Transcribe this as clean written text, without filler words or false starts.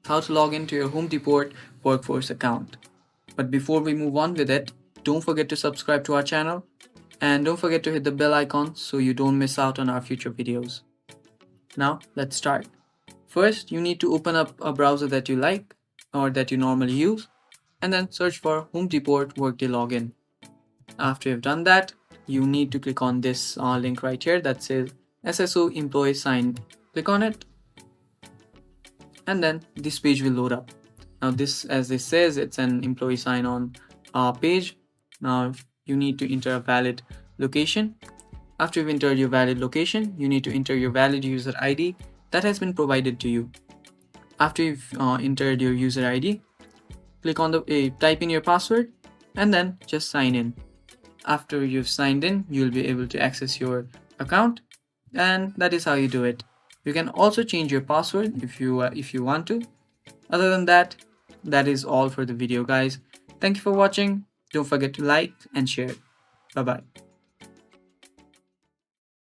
how to log into your Home Depot Workforce account. But before we move on with it, don't forget to subscribe to our channel and don't forget to hit the bell icon so you don't miss out on our future videos. Now let's start. First, you need to open up a browser that you like or that you normally use and then search for Home Depot Workday Login. After you've done that, you need to click on this link right here that says SSO Employee Sign. Click on it and then this page will load up. Now this, as it says, it's an employee sign-on page. Now you need to enter a valid location. After you've entered your valid location, you need to enter your valid user ID that has been provided to you. After you've entered your user ID, click on the type in your password and then just sign in. After you've signed in, you'll be able to access your account, and that is how you do it. You can also change your password if you want to. Other than that, that is all for the video, guys. Thank you for watching. Don't forget to like and share. Bye bye.